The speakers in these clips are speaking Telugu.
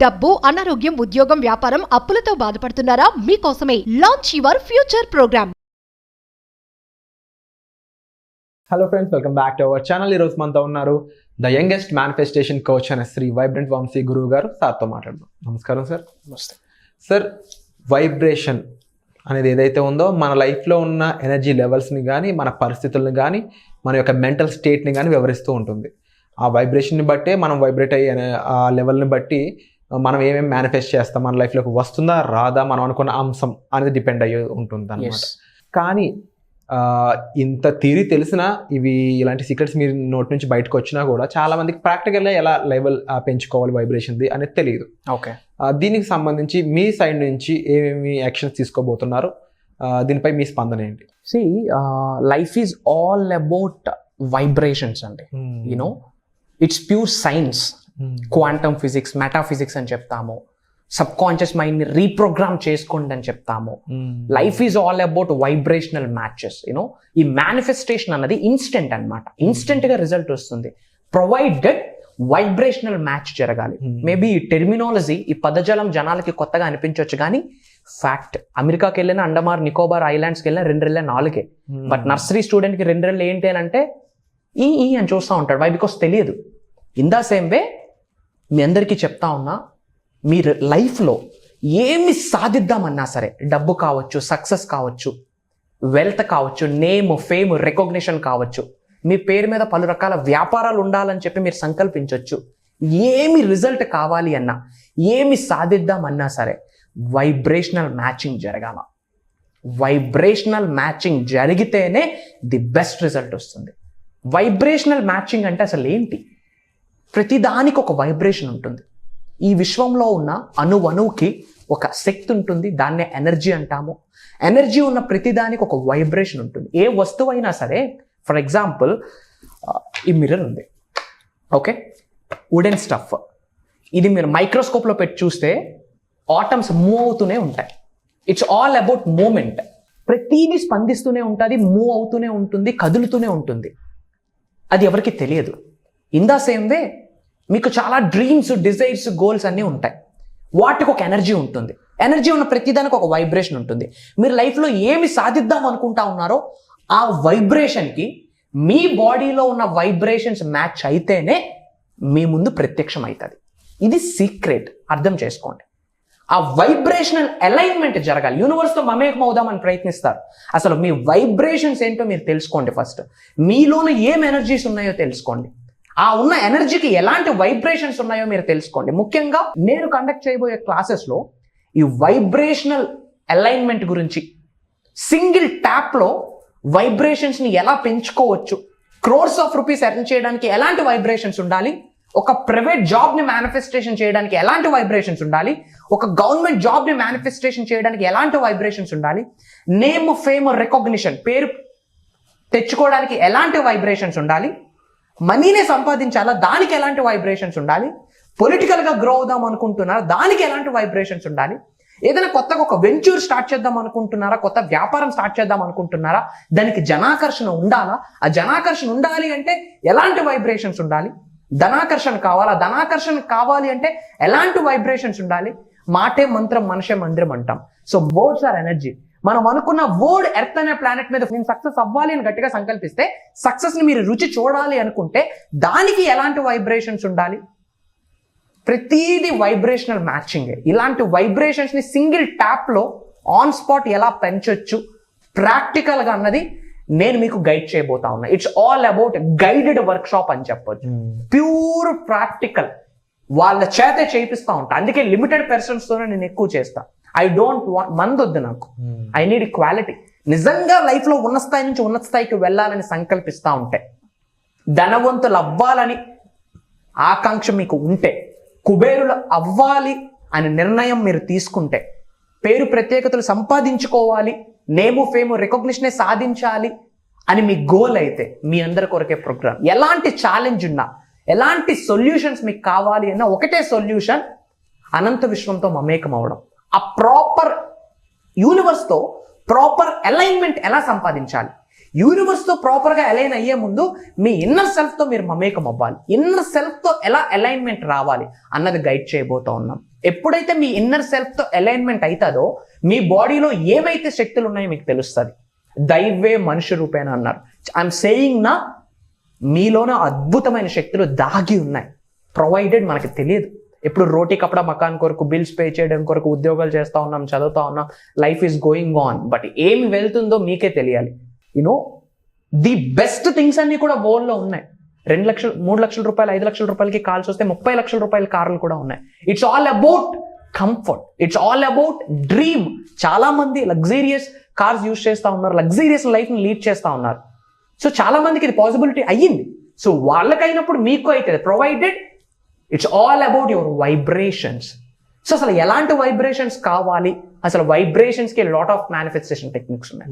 డబ్బు, అనారోగ్యం, ఉద్యోగం, వ్యాపారం, అప్పులతో బాధపడుతున్నారా? మీకోసమే launch your future program. Hello friends, welcome back to our channel. ఈరోజు మనతో ఉన్నారు ద యంగెస్ట్ మేనిఫెస్టేషన్ కోచ్ అనే శ్రీ వైబ్రెంట్ వంశీ గురువు గారు. సార్తో మాట్లాడదాం. నమస్కారం సార్. నమస్తే సార్, వైబ్రేషన్ అనేది ఏదైతే ఉందో మన లైఫ్లో ఉన్న ఎనర్జీ లెవెల్స్ని కానీ, మన పరిస్థితులను కానీ, మన యొక్క మెంటల్ స్టేట్ని కానీ వివరిస్తూ ఉంటుంది. ఆ వైబ్రేషన్ని బట్టే మనం వైబ్రేట్ అయ్యే ఆ లెవెల్ని బట్టి మనం ఏమేమి మేనిఫెస్ట్ చేస్తాం, మన లైఫ్లోకి వస్తుందా రాదా, మనం అనుకున్న అంశం అనేది డిపెండ్ అయ్యి ఉంటుంది అన్నమాట. కానీ ఇంత థియరీ తెలిసినా, ఇవి ఇలాంటి సీక్రెట్స్ మీరు నోటి నుంచి బయటకు వచ్చినా కూడా చాలా మందికి ప్రాక్టికల్గా ఎలా లెవెల్ పెంచుకోవాలి వైబ్రేషన్ది అనేది తెలియదు. ఓకే, దీనికి సంబంధించి మీ సైడ్ నుంచి ఏమేమి యాక్షన్స్ తీసుకోబోతున్నారు, దీనిపై మీ స్పందన ఏంటి? Life is all about vibrations అండి. You know, it's pure science. Quantum physics, metaphysics అని చెప్తాము. సబ్ కాన్షియస్ మైండ్ ని రీప్రోగ్రామ్ చేసుకోండి అని చెప్తాము. Life is all about vibrational matches. You know, ఈ మేనిఫెస్టేషన్ అన్నది ఇన్స్టెంట్ అన్నమాట. ఇన్స్టెంట్ గా రిజల్ట్ వస్తుంది, ప్రొవైడెడ్ వైబ్రేషనల్ మ్యాచ్ జరగాలి. మేబీ ఈ టెర్మినాలజీ, ఈ పదజాలం జనాలకి కొత్తగా అనిపించవచ్చు, కానీ ఫ్యాక్ట్. అమెరికాకి వెళ్ళిన, అండమాన్ నికోబార్ ఐలాండ్స్కి వెళ్ళిన 2 రెళ్ళే 4. బట్ నర్సరీ స్టూడెంట్కి 2 రెళ్ళు ఏంటి అని అంటే ఈ అని చూస్తూ ఉంటాడు. వై? బికాస్ తెలియదు. ఇన్ ద సేమ్ వే మీ అందరికీ చెప్తా ఉన్నా, మీరు లైఫ్లో ఏమి సాధిద్దామన్నా సరే, డబ్బు కావచ్చు, సక్సెస్ కావచ్చు, వెల్త్ కావచ్చు, నేమ్, ఫేమ్, రికగ్నిషన్ కావచ్చు, మీ పేరు మీద పలు రకాల వ్యాపారాలు ఉండాలని చెప్పి మీరు సంకల్పించవచ్చు. ఏమి రిజల్ట్ కావాలి అన్నా, ఏమి సాధిద్దామన్నా సరే, వైబ్రేషనల్ మ్యాచింగ్ జరగాల. వైబ్రేషనల్ మ్యాచింగ్ జరిగితేనే ది బెస్ట్ రిజల్ట్ వస్తుంది. వైబ్రేషనల్ మ్యాచింగ్ అంటే అసలు ఏంటి? ప్రతిదానికి ఒక వైబ్రేషన్ ఉంటుంది. ఈ విశ్వంలో ఉన్న అణువుకి ఒక శక్తి ఉంటుంది, దాన్నే ఎనర్జీ అంటాము. ఎనర్జీ ఉన్న ప్రతిదానికి ఒక వైబ్రేషన్ ఉంటుంది. ఏ వస్తువు అయినా సరే, ఫర్ ఎగ్జాంపుల్ ఈ మిర్రర్ ఉంది, ఓకే, వుడెన్ స్టఫ్. ఇది మీరు మైక్రోస్కోప్లో పెట్టి చూస్తే ఆటమ్స్ మూవ్ అవుతూనే ఉంటాయి. It's all about moment. ప్రతిదీ స్పందిస్తూనే ఉంటుంది, మూవ్ అవుతూనే ఉంటుంది, కదులుతూనే ఉంటుంది. అది ఎవరికి తెలియదు. ఇన్ ద సేమ్ వే మీకు చాలా డ్రీమ్స్, డిజైర్స్, గోల్స్ అన్నీ ఉంటాయి. వాటికి ఒక ఎనర్జీ ఉంటుంది. ఎనర్జీ ఉన్న ప్రతిదానికి ఒక వైబ్రేషన్ ఉంటుంది. మీరు లైఫ్లో ఏమి సాధిద్దాం అనుకుంటా ఉన్నారో ఆ వైబ్రేషన్కి మీ బాడీలో ఉన్న వైబ్రేషన్స్ మ్యాచ్ అయితేనే మీ ముందు ప్రత్యక్షం అవుతుంది. ఇది సీక్రెట్, అర్థం చేసుకోండి. ఆ వైబ్రేషనల్ అలైన్మెంట్ జరగాలి. యూనివర్స్తో మమేకం అవుదామని ప్రయత్నిస్తారు. అసలు మీ వైబ్రేషన్స్ ఏంటో మీరు తెలుసుకోండి. ఫస్ట్ మీలోన ఏం ఎనర్జీస్ ఉన్నాయో తెలుసుకోండి. ఆ ఉన్న ఎనర్జీకి ఎలాంటి వైబ్రేషన్స్ ఉన్నాయో మీరు తెలుసుకోండి. ముఖ్యంగా నేను కండక్ట్ చేయబోయే క్లాసెస్లో ఈ వైబ్రేషనల్ అలైన్మెంట్ గురించి, సింగిల్ ట్యాప్లో వైబ్రేషన్స్ని ఎలా పెంచుకోవచ్చు, క్రోర్స్ ఆఫ్ రూపీస్ ఎర్న్ చేయడానికి ఎలాంటి వైబ్రేషన్స్ ఉండాలి, ఒక ప్రైవేట్ జాబ్ని మేనిఫెస్టేషన్ చేయడానికి ఎలాంటి వైబ్రేషన్స్ ఉండాలి, ఒక గవర్నమెంట్ జాబ్ని మేనిఫెస్టేషన్ చేయడానికి ఎలాంటి వైబ్రేషన్స్ ఉండాలి, నేమ్, ఫేమ్, రికగ్నిషన్, పేరు తెచ్చుకోవడానికి ఎలాంటి వైబ్రేషన్స్ ఉండాలి, మనీనే సంపాదించాలా, దానికి ఎలాంటి వైబ్రేషన్స్ ఉండాలి, పొలిటికల్గా గ్రో అవుదాం అనుకుంటున్నారా, దానికి ఎలాంటి వైబ్రేషన్స్ ఉండాలి, ఏదైనా కొత్తగా ఒక వెంచర్ స్టార్ట్ చేద్దాం అనుకుంటున్నారా, కొత్త వ్యాపారం స్టార్ట్ చేద్దాం అనుకుంటున్నారా, దానికి జనాకర్షణ ఉండాలా, ఆ జనాకర్షణ ఉండాలి అంటే ఎలాంటి వైబ్రేషన్స్ ఉండాలి, ధనాకర్షణ కావాలా, ధనాకర్షణ కావాలి అంటే ఎలాంటి వైబ్రేషన్స్ ఉండాలి. మాటే మంత్రం, మనిషే మందిరం అంటాం. So words are energy. మనం అనుకున్న వర్డ్ ఎర్త్ అనే ప్లానెట్ మీద నేను సక్సెస్ అవ్వాలి అని గట్టిగా సంకల్పిస్తే, సక్సెస్ని మీరు రుచి చూడాలి అనుకుంటే దానికి ఎలాంటి వైబ్రేషన్స్ ఉండాలి. ప్రతిదీ వైబ్రేషనల్ మ్యాచింగ్. ఇలాంటి వైబ్రేషన్స్ని సింగిల్ ట్యాప్లో ఆన్ స్పాట్ ఎలా పెంచొచ్చు ప్రాక్టికల్గా అన్నది నేను మీకు గైడ్ చేయబోతా ఉన్నా. It's all about guided work shop అని చెప్పొచ్చు. ప్యూర్ ప్రాక్టికల్, వాళ్ళ చేతే చేయిస్తా ఉంటా. అందుకే లిమిటెడ్ పర్సన్స్తోనే నేను ఎక్కువ చేస్తా. ఐ డోంట్ వాంట్ మందొద్దు నాకు, ఐ నీడ్ క్వాలిటీ. నిజంగా లైఫ్లో ఉన్న స్థాయి నుంచి ఉన్నత స్థాయికి వెళ్ళాలని సంకల్పిస్తూ ఉంటే, ధనవంతులు అవ్వాలని ఆకాంక్ష మీకు ఉంటే, కుబేరులు అవ్వాలి అనే నిర్ణయం మీరు తీసుకుంటే, పేరు ప్రత్యేకతలు సంపాదించుకోవాలి, నేము, ఫేము, రికగ్నిషనే సాధించాలి అని మీ గోల్ అయితే, మీ అందరి కొరకే ప్రోగ్రామ్. ఎలాంటి ఛాలెంజ్ ఉన్నా, ఎలాంటి సొల్యూషన్స్ మీకు కావాలి అన్నా ఒకటే సొల్యూషన్, అనంత విశ్వంతో మమేకం అవడం. ఆ ప్రాపర్ యూనివర్స్తో ప్రాపర్ అలైన్మెంట్ ఎలా సంపాదించాలి, యూనివర్స్తో ప్రాపర్గా అలైన్ అయ్యే ముందు మీ ఇన్నర్ సెల్ఫ్తో మీరు మమేకం అవ్వాలి. ఇన్నర్ సెల్ఫ్తో ఎలా అలైన్మెంట్ రావాలి అన్నది గైడ్ చేయబోతూ ఉన్నాం. ఎప్పుడైతే మీ ఇన్నర్ సెల్ఫ్తో అలైన్మెంట్ అవుతుందో మీ బాడీలో ఏవైతే శక్తులు ఉన్నాయో మీకు తెలుస్తుంది. దైవే మనుష్య రూపేణ అన్నారు. ఐఎమ్ సేయింగ్ నా మీలోనే అద్భుతమైన శక్తులు దాగి ఉన్నాయి. ప్రొవైడెడ్ మనకి తెలియదు. ఇప్పుడు రోటీ కపడా మకాన్ కొరకు, బిల్స్ పే చేయడం కొరకు ఉద్యోగాలు చేస్తూ ఉన్నాం, చదువుతా ఉన్నాం, life is going on. But ఏమి వెళ్తుందో మీకే తెలియాలి. యూనో ది బెస్ట్ థింగ్స్ అన్ని కూడా వరల్డ్లో ఉన్నాయి. 2 లక్షలు, 3 లక్షల రూపాయలు, 5 లక్షల రూపాయలకి కాల్స్ వస్తే 30 లక్షల రూపాయల కార్లు కూడా ఉన్నాయి. It's all about comfort, it's all about dream. చాలా మంది లగ్జీరియస్ కార్స్ యూజ్ చేస్తూ ఉన్నారు, లగ్జీరియస్ లైఫ్ని లీడ్ చేస్తూ ఉన్నారు. సో చాలా మందికి ఇది పాసిబిలిటీ అయ్యింది. సో వాళ్ళకైనప్పుడు మీకు అవుతుంది. Provided it's all about your vibrations. So అసలు ఎలాంటి వైబ్రేషన్స్ కావాలి, అసలు వైబ్రేషన్స్కి లాట్ ఆఫ్ మేనిఫెస్టేషన్ టెక్నిక్స్ ఉన్నాయి.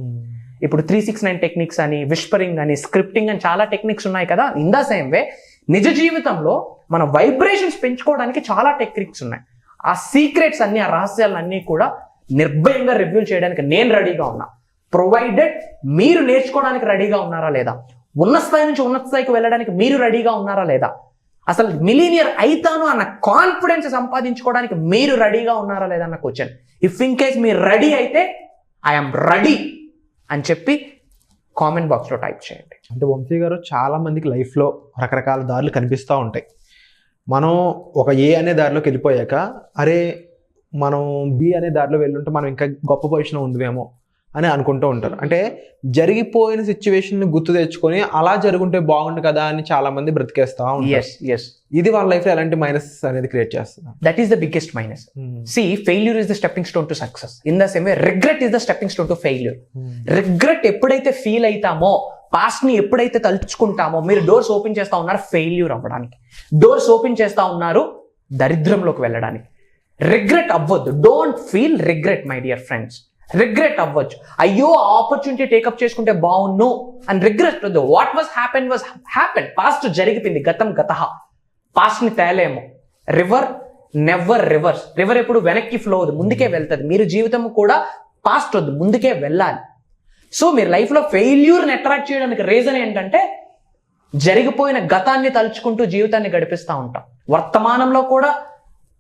ఇప్పుడు 369 టెక్నిక్స్ అని, విస్పరింగ్ అని, స్క్రిప్టింగ్ అని చాలా టెక్నిక్స్ ఉన్నాయి కదా. ఇన్ ద సేమ్ వే నిజ జీవితంలో మన వైబ్రేషన్స్ పెంచుకోవడానికి చాలా టెక్నిక్స్ ఉన్నాయి. ఆ సీక్రెట్స్ అన్ని, ఆ రహస్యాలన్నీ కూడా నిర్భయంగా రివ్యూ చేయడానికి నేను రెడీగా ఉన్నా. ప్రొవైడెడ్ మీరు నేర్చుకోవడానికి రెడీగా ఉన్నారా లేదా, ఉన్న స్థాయి నుంచి ఉన్నత స్థాయికి వెళ్ళడానికి మీరు రెడీగా ఉన్నారా లేదా, అసలు మిలీనియర్ అయితాను అన్న కాన్ఫిడెన్స్ సంపాదించుకోవడానికి మీరు రెడీగా ఉన్నారా లేదా అన్న క్వశ్చన్. ఇఫ్ ఇన్ కేస్ మీరు రెడీ అయితే ఐఎమ్ రెడీ అని చెప్పి కామెంట్ బాక్స్లో టైప్ చేయండి. అంటే వంశీ గారు, చాలా మందికి లైఫ్లో రకరకాల దారులు కనిపిస్తూ ఉంటాయి. మనం ఒక ఏ అనే దారిలోకి వెళ్ళిపోయాక, అరే మనం బి అనే దారిలో వెళ్ళుంటే మనం ఇంకా గొప్ప పొజిషన్ ఉందేమో అని అనుకుంటూ ఉంటారు. అంటే జరిగిపోయిన సిచ్యువేషన్ గుర్తు తెచ్చుకొని అలా జరుగుంటే బాగుండు కదా అని చాలా మంది బ్రతికేస్తా ఉంటారు. ఇది వాళ్ళ లైఫ్ లో ఎలాంటి మైనస్ అనేది క్రియేట్ చేస్తుంది? That is the biggest minus. See, failure is the stepping stone to success. In the same way, regret is the stepping stone to failure. Regret ఎప్పుడైతే ఫీల్ అవుతామో, పాస్ట్ ని ఎప్పుడైతే తలుచుకుంటామో, మీరు డోర్స్ ఓపెన్ చేస్తా ఉన్నారు ఫెయిల్యూర్ అవ్వడానికి, డోర్స్ ఓపెన్ చేస్తా ఉన్నారు దరిద్రంలోకి వెళ్ళడానికి. రిగ్రెట్ అవ్వద్దు. Don't feel regret my dear friends. Regret అవ్వచ్చు, అయ్యో ఆపర్చునిటీ టేకప్ చేసుకుంటే బాగున్ను అని రిగ్రెట్ వద్దు. వాట్ వాజ్ హ్యాపెన్, పాస్ట్ జరిగిపోయింది, గతం గతః. పాస్ట్ ని తేలేము. River never reverse. రివర్ ఎప్పుడు వెనక్కి ఫ్లో అవుతుంది, ముందుకే వెళ్తుంది. మీరు జీవితం కూడా పాస్ట్ వద్దు, ముందుకే వెళ్ళాలి. సో మీరు లైఫ్లో ఫెయిల్యూర్ని అట్రాక్ట్ చేయడానికి రీజన్ ఏంటంటే, జరిగిపోయిన గతాన్ని తలుచుకుంటూ జీవితాన్ని గడిపిస్తూ ఉంటాం. వర్తమానంలో కూడా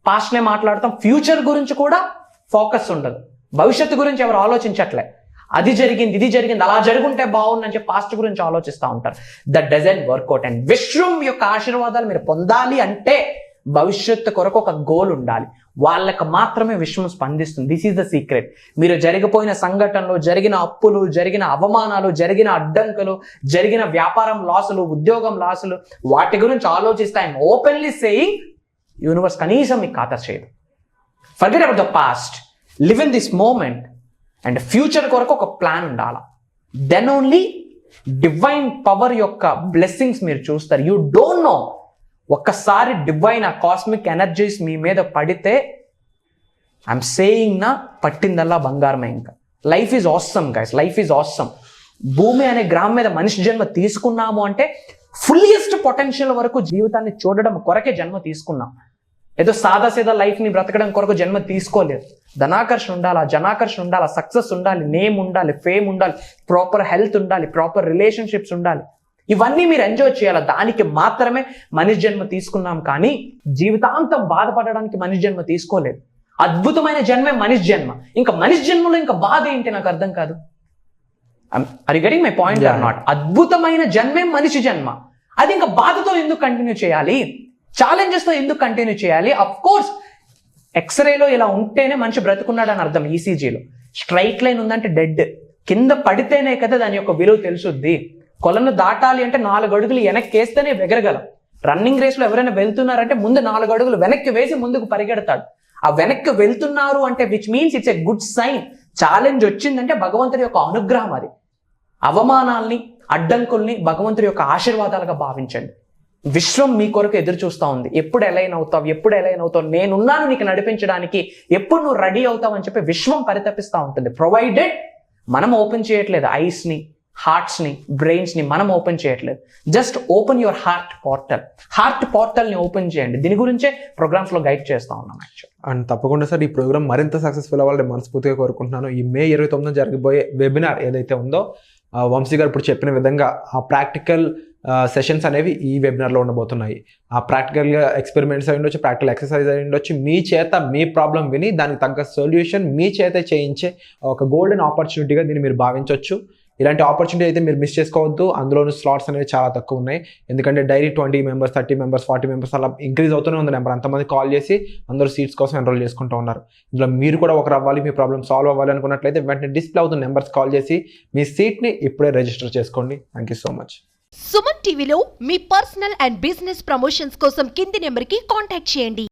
పాస్ట్నే మాట్లాడతాం, ఫ్యూచర్ గురించి కూడా ఫోకస్ ఉండదు. భవిష్యత్తు గురించి ఎవరు ఆలోచించట్లే. అది జరిగింది, ఇది జరిగింది, అలా జరుగుంటే బాగుందని చెప్పి పాస్ట్ గురించి ఆలోచిస్తూ ఉంటారు. That doesn't work out. అండ్ విశ్వం యొక్క ఆశీర్వాదాలు మీరు పొందాలి అంటే భవిష్యత్తు కొరకు ఒక గోల్ ఉండాలి. వాళ్ళకి మాత్రమే విశ్వం స్పందిస్తుంది. This is the secret. మీరు జరిగిపోయిన సంఘటనలు, జరిగిన అప్పులు, జరిగిన అవమానాలు, జరిగిన అడ్డంకులు, జరిగిన వ్యాపారం లాసులు, ఉద్యోగం లాసులు, వాటి గురించి ఆలోచిస్తే ఐఎమ్ ఓపెన్లీ సేయింగ్ యూనివర్స్ కనీసం మీకు ఖాతా చేయదు. Forget about the past, live in this moment. And future కొరకు ఒక ప్లాన్ ఉండాలి. దెన్ ఓన్లీ డివైన్ పవర్ యొక్క బ్లెస్సింగ్స్ మీరు చూస్తారు. యూ డోంట్ నో, ఒక్కసారి డివైన్ ఆ కాస్మిక్ ఎనర్జీస్ మీ మీద పడితే ఐఎమ్ సేయింగ్ నా పట్టిందల్లా బంగారమే. ఇంకా life is awesome guys, life is awesome. భూమి అనే గ్రామం మీద మనిషి జన్మ తీసుకున్నాము అంటే ఫుల్లియస్ట్ పొటెన్షియల్ వరకు జీవితాన్ని చూడడం కొరకే జన్మ తీసుకున్నాం. ఏదో సాదాసీదా లైఫ్ని బ్రతకడం కొరకు జన్మ తీసుకోలేదు. ధనాకర్షణ ఉండాలి, జనాకర్షణ ఉండాలి, సక్సెస్ ఉండాలి, నేమ్ ఉండాలి, ఫేమ్ ఉండాలి, ప్రాపర్ హెల్త్ ఉండాలి, ప్రాపర్ రిలేషన్షిప్స్ ఉండాలి. ఇవన్నీ మీరు ఎంజాయ్ చేయాలి. దానికి మాత్రమే మనిషి జన్మ తీసుకున్నాం. కానీ జీవితాంతం బాధపడడానికి మనిషి జన్మ తీసుకోలేదు. అద్భుతమైన జన్మే మనిషి జన్మ. ఇంకా మనిషి జన్మలో ఇంకా బాధ ఏంటి నాకు అర్థం కాదు. Are you getting my point or not? అద్భుతమైన జన్మే మనిషి జన్మ. అది ఇంకా బాధతో ఎందుకు కంటిన్యూ చేయాలి? ఛాలెంజెస్తో ఎందుకు కంటిన్యూ చేయాలి? అఫ్ కోర్స్ ఎక్స్రేలో ఇలా ఉంటేనే మనిషి బ్రతుకున్నాడు అని అర్థం. ఈసీజీలో స్ట్రైట్ లైన్ ఉందంటే డెడ్. కింద పడితేనే కదా దాని యొక్క విలువ తెలుసుద్ది. కొలను దాటాలి అంటే 4 అడుగులు వెనక్కి వేస్తేనే ఎగరగలం. రన్నింగ్ రేస్లో ఎవరైనా వెళ్తున్నారంటే ముందు 4 అడుగులు వెనక్కి వేసి ముందుకు పరిగెడతాడు. ఆ వెనక్కి వెళ్తున్నారు అంటే which means it's a good sign. Challenge వచ్చిందంటే భగవంతుడి యొక్క అనుగ్రహం. అది అవమానాల్ని, అడ్డంకుల్ని భగవంతుడి యొక్క ఆశీర్వాదాలుగా భావించండి. విశ్వం మీ కొరకు ఎదురు చూస్తూ ఉంది. ఎప్పుడు ఎలైన్ అవుతావు, నేనున్నాను నీకు నడిపించడానికి, ఎప్పుడు నువ్వు రెడీ అవుతావు అని చెప్పి విశ్వం పరితపిస్తూ ఉంటుంది. ప్రొవైడెడ్ మనం ఓపెన్ చేయట్లేదు ఐస్ని, హార్ట్స్ని, బ్రెయిన్స్ని మనం ఓపెన్ చేయట్లేదు. జస్ట్ ఓపెన్ యువర్ హార్ట్ పోర్టల్ని ఓపెన్ చేయండి. దీని గురించే ప్రోగ్రామ్స్లో గైడ్ చేస్తూ ఉన్నాం యాక్చువల్. అండ్ తప్పకుండా సార్, ఈ ప్రోగ్రామ్ మరింత సక్సెస్ఫుల్ అవ్వాలని మనస్ఫూర్తిగా కోరుకుంటున్నాను. ఈ మే 29 జరగబోయే వెబినార్ ఏదైతే ఉందో వంశీ గారు ఇప్పుడు చెప్పిన విధంగా ఆ ప్రాక్టికల్ సెషన్స్ అనేవి ఈ వెబినార్లో ఉండబోతున్నాయి. ఆ ప్రాక్టికల్గా ఎక్స్పెరిమెంట్స్ అయి ఉండొచ్చు, ప్రాక్టికల్ ఎక్సర్సైజ్ అయి ఉండొచ్చు, మీ చేత మీ ప్రాబ్లం విని దానికి తగ్గ సొల్యూషన్ మీ చేత చేయించే ఒక గోల్డెన్ ఆపర్చునిటీగా దీన్ని మీరు భావించవచ్చు. ఇలాంటి ఆపర్చునిటీ అయితే మీరు మిస్ చేసుకోవద్దు. అందులోనూ స్లాట్స్ అనేవి చాలా తక్కువ ఉన్నాయి. ఎందుకంటే డైలీ 20 మెంబర్స్, 30 మెంబర్స్, 40 మెంబర్స్ అలా ఇంక్రీజ్ అవుతూనే ఉంది నెంబర్. అంతమంది కాల్ చేసి అందరూ సీట్స్ కోసం ఎన్రోల్ చేసుకుంటూ ఉన్నారు. ఇందులో మీరు కూడా ఒకరు అవ్వాలి, మీ ప్రాబ్లమ్ సాల్వ్ అవ్వాలి అనుకున్నట్లయితే వెంటనే డిస్ప్లే అవుతున్న నెంబర్స్ కాల్ చేసి మీ సీట్ని ఇప్పుడే రిజిస్టర్ చేసుకోండి. Thank you so much. Suman టీవీలో మీ పర్సనల్ అండ్ బిజినెస్ ప్రమోషన్స్ కోసం కింది నెంబర్కి కాంటాక్ట్ చేయండి.